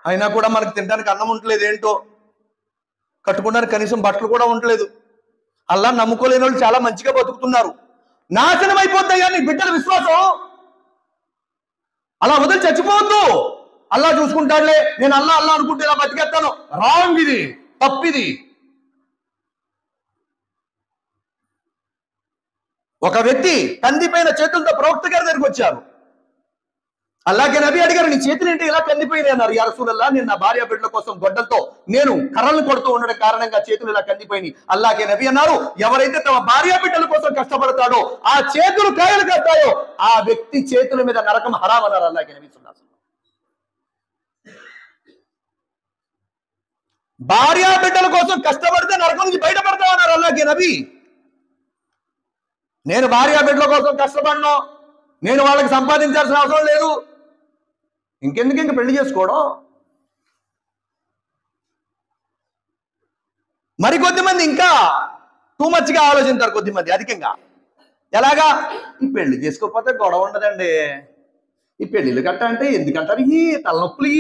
అయినా కూడా మనకు తినడానికి అన్నం ఉండలేదు, ఏంటో కట్టుకోవడానికి కనీసం బట్టలు కూడా ఉండలేదు. అల్లా నమ్ముకోలేని వాళ్ళు చాలా మంచిగా బతుకుతున్నారు. నాశనం అయిపోతాయా నీ బిడ్డల విశ్వాసం? అలా వదిలి చచ్చిపోవద్దు. అల్లా చూసుకుంటాడులే, నేను అల్లా అనుకుంటే ఇలా బతికేస్తాను. రాంగ్, ఇది తప్పిది. ఒక వ్యక్తి కందిపైన చేతులతో ప్రవక్త గారి దగ్గరికి వచ్చారు. అల్లాహ్కి నబీ అడిగారు, నీ చేతులు ఏంటి ఇలా కందిపోయినాయి అన్నారు. యా రసూలల్లాహ్, నేను నా భార్య బిడ్డల కోసం గొడ్డలతో నేను కర్రలు కొడుతూ ఉండడం కారణంగా చేతులు ఇలా కందిపోయినాయి. అల్లాహ్కి నబీ అన్నారు, ఎవరైతే తమ భార్య బిడ్డల కోసం కష్టపడతాడో, ఆ చేతులు కాయలు కట్టాయో, ఆ వ్యక్తి చేతుల మీద నరకం హరాం అన్నారు అల్లాహ్కి నబీ సల్లల్లాహు అలైహి వసల్లం. భార్య బిడ్డల కోసం కష్టపడితే నరకం నుంచి బయటపడతామన్నారు అల్లాహ్కి నబీ. నేను భార్య బిడ్డల కోసం కష్టపడను, నేను వాళ్ళకి సంపాదించాల్సిన అవసరం లేదు, ఇంకెందుకు ఇంక పెళ్లి చేసుకోవడం. మరి కొద్దిమంది ఇంకా టూ మచ్గా ఆలోచించారు, కొద్దిమంది అధికంగా. ఎలాగా? ఈ పెళ్లి చేసుకోకపోతే గొడవ ఉండదండి, ఈ పెళ్లిళ్ళు కట్ట అంటే ఎందుకంటారు, ఈ తలనొప్పులు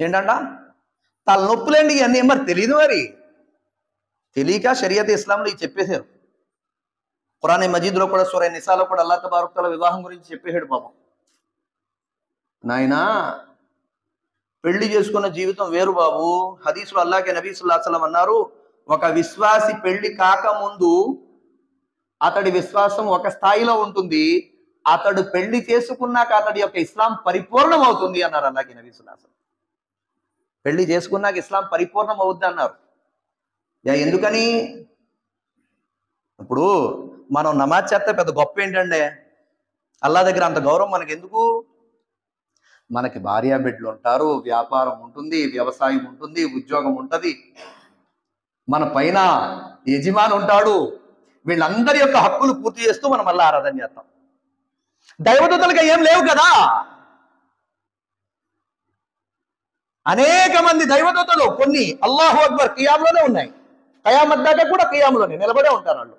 ఏంటంట, తలనొప్పులండి ఇవన్నీ. మరి తెలియదు, మరి తెలియక షరియత్ ఇస్లాంలో ఇవి చెప్పేశారు. ఖురాన్ మజీద్లో కూడా సూరా నిసాలో కూడా అల్లాహ్ తబారక్ తఆలా వివాహం గురించి చెప్పేశాడు. పాపం నాయనా, పెళ్లి చేసుకున్న జీవితం వేరు బాబు. హదీసులో అల్లాహ్కి నబీ సల్లల్లాహు అలైహి వసల్లం అన్నారు, ఒక విశ్వాసి పెళ్లి కాకముందు అతడి విశ్వాసం ఒక స్థాయిలో ఉంటుంది, అతడు పెళ్లి చేసుకున్నాక అతడి యొక్క ఇస్లాం పరిపూర్ణం అవుతుంది అన్నారు అల్లాహ్కి నబీ సల్లల్లాహు అలైహి వసల్లం. పెళ్లి చేసుకున్నాక ఇస్లాం పరిపూర్ణం అవుద్ది అన్నారు. ఎందుకని? ఇప్పుడు మనం నమాజ్ చేస్తే పెద్ద గొప్ప ఏంటంటే, అల్లాహ్ దగ్గర అంత గౌరవం మనకి ఎందుకు? మనకి భార్య బిడ్డలు ఉంటారు, వ్యాపారం ఉంటుంది, వ్యవసాయం ఉంటుంది, ఉద్యోగం ఉంటుంది, మన పైన యజమాని ఉంటాడు. వీళ్ళందరి యొక్క హక్కులు పూర్తి చేస్తూ మనం మళ్ళీ ఆరాధన చేస్తాం. దైవదూతలుగా ఏం లేవు కదా. అనేక మంది దైవదూతలు కొన్ని అల్లాహు అక్బర్ కియామ్లోనే ఉన్నాయి, కయామత్ దాకా కూడా కియామ్లోనే నిలబడే ఉంటారు వాళ్ళు.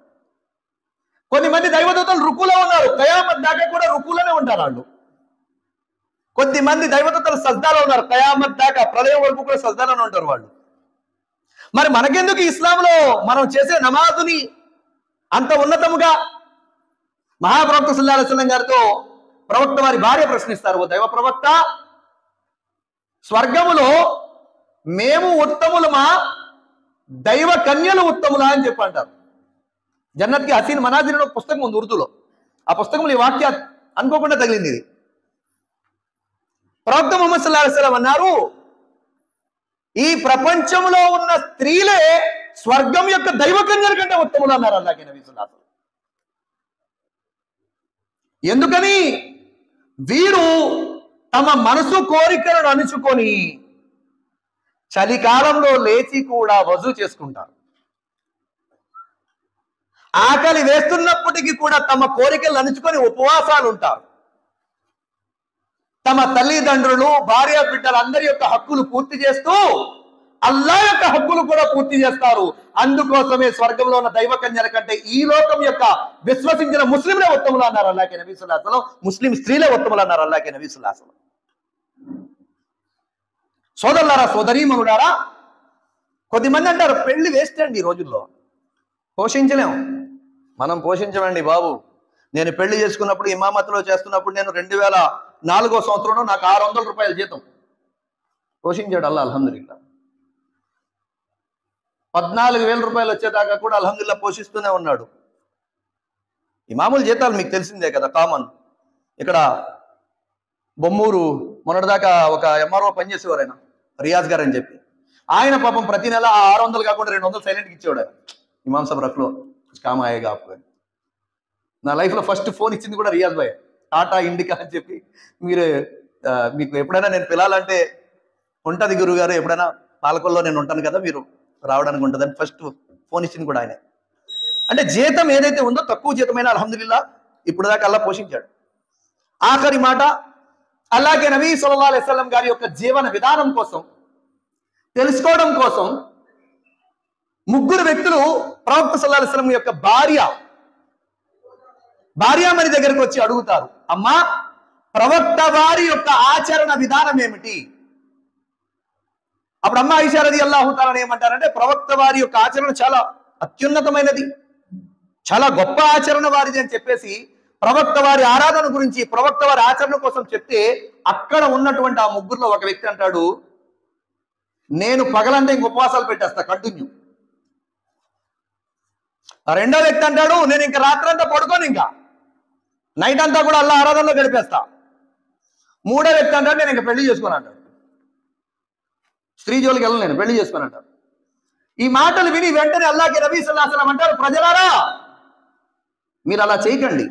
కొన్ని మంది దైవదూతలు రుకులో ఉన్నారు, కయామత్ దాకా కూడా రుకులోనే ఉంటారు వాళ్ళు. కొద్ది మంది దైవదూతలు సజ్దాలో ఉన్నారు, కయామత్ దాకా ప్రళయం వరకు కూడా సజ్దాలోనే ఉంటారు వాళ్ళు. మరి మనకెందుకు ఇస్లాంలో మనం చేసే నమాజుని అంత ఉన్నతముగా? మహాప్రవక్త సల్లల్లాహు అలైహి వసల్లం గారితో ప్రవక్త వారి భార్య ప్రశ్నిస్తారు, ఓ దైవ ప్రవక్త, స్వర్గములో మేము ఉత్తములమా, దైవ కన్యలు ఉత్తములా అని చెప్పి అంటారు. జన్నత్కి హసీన్ మనాజిర్ ఒక పుస్తకం ఉంది ఉర్దూలో, ఆ పుస్తకంలో ఈ వాక్య అనుకోకుండా తగిలింది. ఇది ప్రవక్త ముహమ్మద్ సల్లల్లాహు అలైహి వసల్లం అన్నారు, ఈ ప్రపంచంలో ఉన్న స్త్రీలే స్వర్గం యొక్క దైవ కన్యల కంటే ఉత్తములు అన్నారు అల్లాహ్కి నబీ సల్లల్లాహు అలైహి వసల్లం. ఎందుకని? వీరు తమ మనసు కోరికలను అణుచుకొని చలికాలంలో లేచి కూడా వజూ చేసుకుంటారు. ఆకలి వేస్తున్నప్పటికీ కూడా తమ కోరికలు అణుచుకొని ఉపవాసాలు ఉంటారు. తమ తల్లిదండ్రులు, భార్య బిడ్డలందరి యొక్క హక్కులు పూర్తి చేస్తూ అల్లాహ్ యొక్క హక్కులు కూడా పూర్తి చేస్తారు. అందుకోసమే స్వర్గంలో ఉన్న దైవ కన్యల కంటే ఈ లోకం యొక్క విశ్వసించిన ముస్లింలే ఉత్తములు అన్నారు అల్లాహ్కి నబీ సల్లల్లాహు అలైహి వసల్లం. ముస్లిం స్త్రీలే ఉత్తములు అన్నారు అల్లాహ్కి నబీ సల్లల్లాహు అలైహి వసల్లం. సోదరులారా, సోదరీమణులారా, కొద్దిమంది అంటారు పెళ్లి వేస్ట్ అండి, ఈ రోజుల్లో పోషించలేము. మనం పోషించమండి బాబు. నేను పెళ్లి చేసుకున్నప్పుడు ఇమామత్లో చేస్తున్నప్పుడు నేను 2004వ సంవత్సరంలో నాకు 600 రూపాయల జీతం పోషించాడు అల్లాహ్, అల్హమ్దులిల్లాహ్. 14,000 రూపాయలు వచ్చేదాకా కూడా అల్హమ్దులిల్లాహ్ పోషిస్తూనే ఉన్నాడు. ఇమాముల జీతాలు మీకు తెలిసిందే కదా, కామన్. ఇక్కడ బొమ్మూరు మొన్నటిదాకా ఒక ఎంఆర్ఓ పనిచేసేవారు, ఆయన రియాజ్ గారు అని చెప్పి. ఆయన పాపం ప్రతి నెల 600 కాకుండా 200 సైలెంట్కి ఇచ్చేవాడు. ఇమాం సాబ్ రఫ్లో కామ్ ఆయేగా ఆప్కో. నా లైఫ్లో ఫస్ట్ ఫోన్ ఇచ్చింది కూడా రియాజ్ భాయ్, టాటా ఇండికా అని చెప్పి. మీకు ఎప్పుడైనా నేను పిలాలంటే ఉంటుంది గురువు గారు, ఎప్పుడైనా పాలకొల్లో నేను ఉంటాను కదా, మీరు రావడానికి ఉంటుందని ఫస్ట్ ఫోన్ ఇచ్చింది కూడా ఆయన. అంటే జీతం ఏదైతే ఉందో తక్కువ జీతమైన అల్హమ్దులిల్లాహ్ ఇప్పుడు దాకా అల్లాహ్ పోషించాడు. ఆఖరి మాట, అల్లాహ్కి నబీ సల్లల్లాహు అలైహి వసల్లం గారి యొక్క జీవన విధానం కోసం తెలుసుకోవడం కోసం ముగ్గురు వ్యక్తులు ప్రవక్త సల్లల్లాహు అలైహి వసల్లం యొక్క భార్యామణి దగ్గరకు వచ్చి అడుగుతారు, అమ్మా, ప్రవక్త వారి యొక్క ఆచరణ విధానం ఏమిటి? అప్పుడు అమ్మ ఆయిషా రదియల్లాహు తఆలా ఏమంటారంటే, ప్రవక్త వారి యొక్క ఆచరణ చాలా అత్యున్నతమైనది, చాలా గొప్ప ఆచరణ వారిది అని చెప్పేసి ప్రవక్త వారి ఆరాధన గురించి, ప్రవక్త వారి ఆచరణ కోసం చెప్తే, అక్కడ ఉన్నటువంటి ఆ ముగ్గురులో ఒక వ్యక్తి అంటాడు, నేను పగలంటే ఇంక ఉపవాసాలు పెట్టేస్తా కంటిన్యూ. రెండో వ్యక్తి అంటాడు, నేను ఇంకా రాత్రంతా పడుకోను ఇంకా. నైట్ అంతా కూడా అల్లా ఆరాధనలో గడిపేస్తా. మూడో వ్యక్తి అంటాడు నేను ఇంకా పెళ్లి చేసుకుని అంటాడు, స్త్రీ జోలికి వెళ్ళను, నేను పెళ్లి చేసుకుని అంటాడు. ఈ మాటలు విని వెంటనే అల్లాహ్కి నబీ సల్లల్లాహు అలైహి వసల్లం అంటారు, ప్రజలారా మీరు అలా చేయకండి.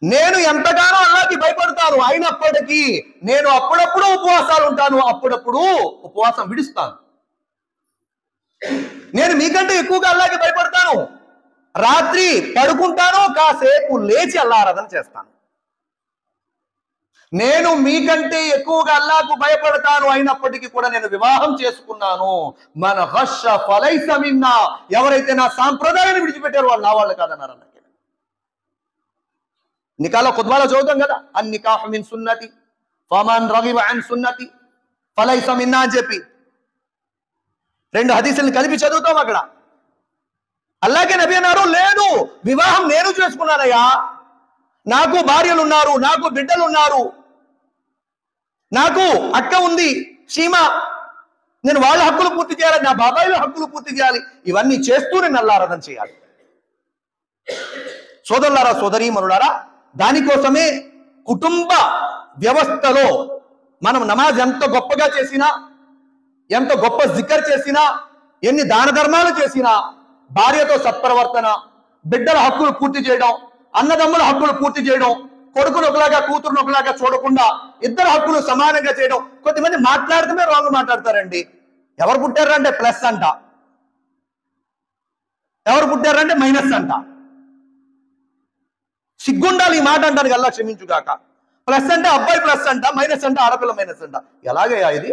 నేను ఎంతగానో అల్లాహ్కి భయపడతాను, అయినప్పటికీ నేను అప్పుడప్పుడు ఉపవాసాలు ఉంటాను, అప్పుడప్పుడు ఉపవాసం విడుస్తాను. నేను మీకంటే ఎక్కువగా అల్లాహ్కి భయపడతాను. రాత్రి పడుకుంటాను, కాసేపు లేచి అల్లాహ్ ఆరాధన చేస్తాను. నేను మీకంటే ఎక్కువగా అల్లాహ్కు భయపడతాను, అయినప్పటికీ కూడా నేను వివాహం చేసుకున్నాను. మన హష ఫలైస మిన్నా, ఎవరైతే నా సాంప్రదాయాన్ని విడిచిపెట్టారో వాళ్ళు నా వాళ్ళు కాదన్నారు అన్నకి. నికాలో ఖుత్బాలో చదువుతాం కదా, అన్ నికాహు మిన్ సున్నతి ఫమన్ రగిబ అన్ సున్నతి ఫలైస మిన్నా అని చెప్పి 2 హదీసులను కలిపి చదువుతాం అక్కడ. అల్లాహ్కే నబీ అన్నారు, లేదు వివాహం నేను చేసుకున్నానయ్యా, నాకు భార్యలు ఉన్నారు, నాకు బిడ్డలు ఉన్నారు, నాకు అక్క ఉంది సీమ, నేను వాళ్ళ హక్కులు పూర్తి చేయాలి, నా బాబాయిల హక్కులు పూర్తి చేయాలి, ఇవన్నీ చేస్తూ నేను అల్లాహ్ ఆరాధన చేయాలి. సోదరులారా సోదరీమణులారా, దానికోసమే కుటుంబ వ్యవస్థలో మనం నమాజ్ ఎంత గొప్పగా చేసినా, ఎంత గొప్ప జికర్ చేసినా, ఎన్ని దాన ధర్మాలు చేసినా, భార్యతో సత్ప్రవర్తన, బిడ్డల హక్కులు పూర్తి చేయడం, అన్నదమ్ముల హక్కులు పూర్తి చేయడం, కొడుకును ఒకలాగా కూతురును ఒకలాగా చూడకుండా ఇద్దరు హక్కులు సమానంగా చేయడం. కొంతమంది మాట్లాడితే రాంగ్ మాట్లాడతారండి. ఎవరు పుట్టారంటే ప్లస్ అంట, ఎవరు పుట్టారంటే మైనస్ అంట. సిగ్గుండాలి ఈ మాట అంటానికి అల్లాహ్ క్షమించుగాక. ప్లస్ అంటే అబ్బాయి ప్లస్ అంట, మైనస్ అంటే ఆడపిల్ల మైనస్ అంట. ఎలాగయ్యా ఇది?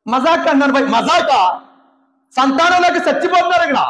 మజాక్ అన్నాను భయ్, మజాక సంతానంలోకి చచ్చిపోతున్నారు ఇక్కడ.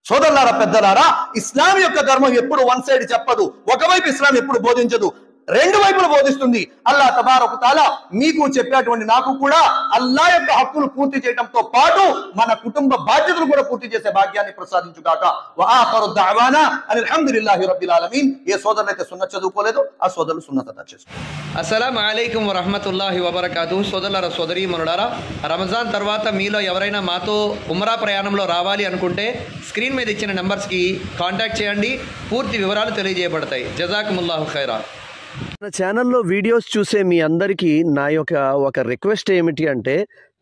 సోదరులారా పెద్దలారా, ఇస్లాం యొక్క ధర్మం ఎప్పుడు వన్ సైడ్ చెప్పదు. ఒకవైపు ఇస్లాం ఎప్పుడు బోధించదు, రెండు వైపులు బోధిస్తుంది. అల్లాహ్ తబారక తఆలా మీకు చెప్పేటువంటి నాకు కూడా అల్లాహ్ యొక్క హక్కులు పూర్తి చేయడంతో పాటు మన కుటుంబ బాధ్యతలు కూడా పూర్తి చేసే భాగ్యాన్ని ప్రసాదించుగాక. వ ఆఖరు దఅవానా అల్హమ్దులిల్లాహి రబ్బిల్ ఆలమీన్. ఏ సోదరులైతే సున్నత్ చదువుకోలేదో ఆ సోదరులు సున్నత్ అదా చేసుకోండి. అస్సలాము అలైకుం వరహ్మతుల్లాహి వబరకాతుహు. సోదరులారా సోదరీమణులారా, రంజాన్ తర్వాత మీలో ఎవరైనా మాతో ఉమ్రా ప్రయాణంలో రావాలి అనుకుంటే స్క్రీన్ మీద ఇచ్చిన నెంబర్స్కి కాంటాక్ట్ చేయండి, పూర్తి వివరాలు తెలియజేయబడతాయి. జజాకుముల్లాహు ఖైరా. మన ఛానల్లో వీడియోస్ చూసే మీ అందరికీ నా యొక్క ఒక రిక్వెస్ట్ ఏమిటి అంటే,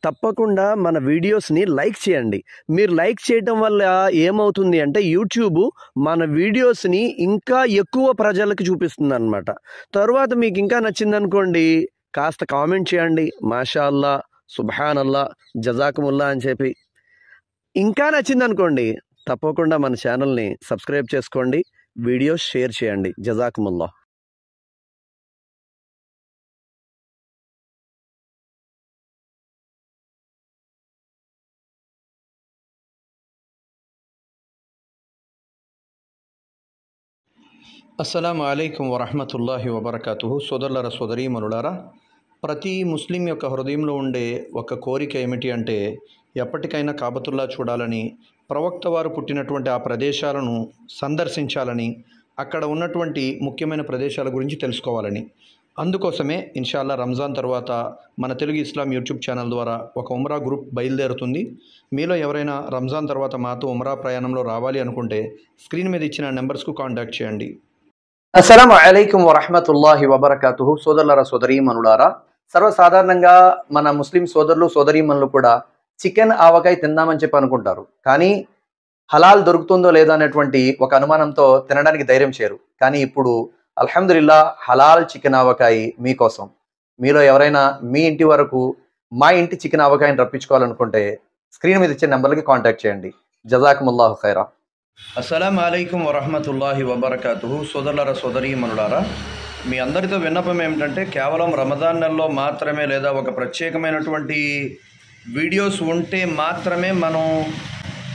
తప్పకుండా మన వీడియోస్ని లైక్ చేయండి. మీరు లైక్ చేయడం వల్ల ఏమవుతుంది అంటే యూట్యూబ్ మన వీడియోస్ని ఇంకా ఎక్కువ ప్రజలకు చూపిస్తుంది అనమాట. తర్వాత మీకు ఇంకా నచ్చిందనుకోండి, కాస్త కామెంట్ చేయండి, మాషా అల్లా, సుబ్హానల్లా, జజాకుముల్లా అని చెప్పి. ఇంకా నచ్చిందనుకోండి, తప్పకుండా మన ఛానల్ని సబ్స్క్రైబ్ చేసుకోండి, వీడియోస్ షేర్ చేయండి. జజాకుముల్లా. అస్సలాము అలైకుం వరహ్మతుల్లాహి వబరకాతుహు. సోదరులారా సోదరీమణులారా, ప్రతి ముస్లిం యొక్క హృదయంలో ఉండే ఒక కోరిక ఏమిటి అంటే, ఎప్పటికైనా కాబతుల్లా చూడాలని, ప్రవక్త వారు పుట్టినటువంటి ఆ ప్రదేశాలను సందర్శించాలని, అక్కడ ఉన్నటువంటి ముఖ్యమైన ప్రదేశాల గురించి తెలుసుకోవాలని. అందుకోసమే ఇన్షాల్లా రంజాన్ తర్వాత మన తెలుగు ఇస్లాం యూట్యూబ్ ఛానల్ ద్వారా ఒక ఉమ్రా గ్రూప్ బయలుదేరుతుంది. మీలో ఎవరైనా రంజాన్ తర్వాత మాతో ఉమ్రా ప్రయాణంలో రావాలి అనుకుంటే స్క్రీన్ మీద ఇచ్చిన నెంబర్స్కు కాంటాక్ట్ చేయండి. అస్సలాము అలైకుం వరహ్మతుల్లాహి వబరకాతుహు. సోదరులారా సోదరీమణులారా, సర్వసాధారణంగా మన ముస్లిం సోదరులు సోదరీమణులు కూడా చికెన్ ఆవకాయ తిందామని చెప్పి అనుకుంటారు. కానీ హలాల్ దొరుకుతుందో లేదో అనేటువంటి ఒక అనుమానంతో తినడానికి ధైర్యం చేయరు. కానీ ఇప్పుడు అల్హమ్దులిల్లా హలాల్ చికెన్ ఆవకాయ మీకోసం. మీలో ఎవరైనా మీ ఇంటి వరకు మా ఇంటి చికెన్ ఆవకాయని రప్పించుకోవాలనుకుంటే స్క్రీన్ మీద ఇచ్చే నెంబర్లకి కాంటాక్ట్ చేయండి. జజాకుముల్లాహు ఖైరా. అస్సలాము అలైకుం వరహ్మతుల్లాహి వబరకాతుహు. సోదరులారా సోదరీమణులారా, మీ అందరితో విన్నపం ఏమిటంటే, కేవలం రమదాన్ నెలలో మాత్రమే లేదా ఒక ప్రత్యేకమైనటువంటి వీడియోస్ ఉంటే మాత్రమే మనం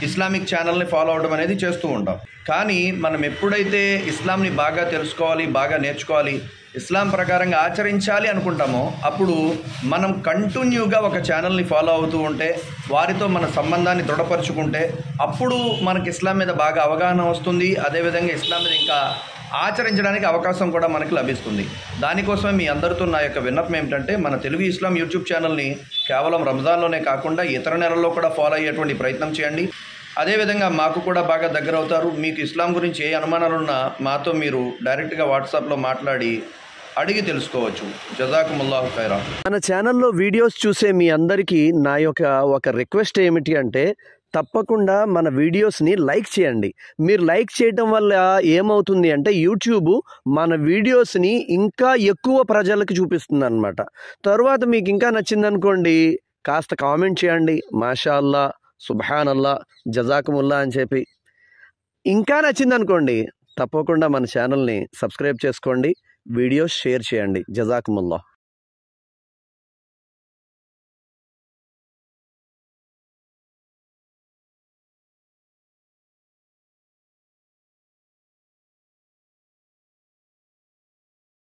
ఇస్లామిక్ ఛానల్ని ఫాలో అవడం అనేది చేస్తూ ఉంటాం. కానీ మనం ఎప్పుడైతే ఇస్లాంని బాగా తెలుసుకోవాలి, బాగా నేర్చుకోవాలి, ఇస్లాం ప్రకారంగా ఆచరించాలి అనుకుంటామో అప్పుడు మనం కంటిన్యూగా ఒక ఛానల్ని ఫాలో అవుతూ ఉంటే, వారితో మన సంబంధాన్ని దృఢపరుచుకుంటే అప్పుడు మనకి ఇస్లాం మీద బాగా అవగాహన వస్తుంది. అదేవిధంగా ఇస్లాం మీద ఇంకా ఆచరించడానికి అవకాశం కూడా మనకి లభిస్తుంది. దానికోసమే మీ అందరితో నా యొక్క విన్నపం ఏమిటంటే, మన తెలుగు ఇస్లాం యూట్యూబ్ ఛానల్ని కేవలం రంజాన్లోనే కాకుండా ఇతర నెలల్లో కూడా ఫాలో అయ్యేటువంటి ప్రయత్నం చేయండి. అదేవిధంగా మాకు కూడా బాగా దగ్గర అవుతారు. మీకు ఇస్లాం గురించి ఏ అనుమానాలున్నా మాతో మీరు డైరెక్ట్గా వాట్సాప్లో మాట్లాడి అడిగి తెలుసుకోవచ్చు. జజాకుముల్లాహు ఖైరా. మన ఛానల్లో వీడియోస్ చూసే మీ అందరికీ నా యొక్క ఒక రిక్వెస్ట్ ఏమిటి అంటే తప్పకుండా మన వీడియోస్ని లైక్ చేయండి. మీరు లైక్ చేయడం వల్ల ఏమవుతుంది అంటే యూట్యూబ్ మన వీడియోస్ని ఇంకా ఎక్కువ ప్రజలకు చూపిస్తుంది అనమాట. తర్వాత మీకు ఇంకా నచ్చిందనుకోండి కాస్త కామెంట్ చేయండి, మాషా అల్లా, సుబ్హానల్లా, జజాకుముల్లా అని చెప్పి. ఇంకా నచ్చిందనుకోండి తప్పకుండా మన ఛానల్ని సబ్స్క్రైబ్ చేసుకోండి, వీడియోస్ షేర్ చేయండి. జజాకుముల్లా.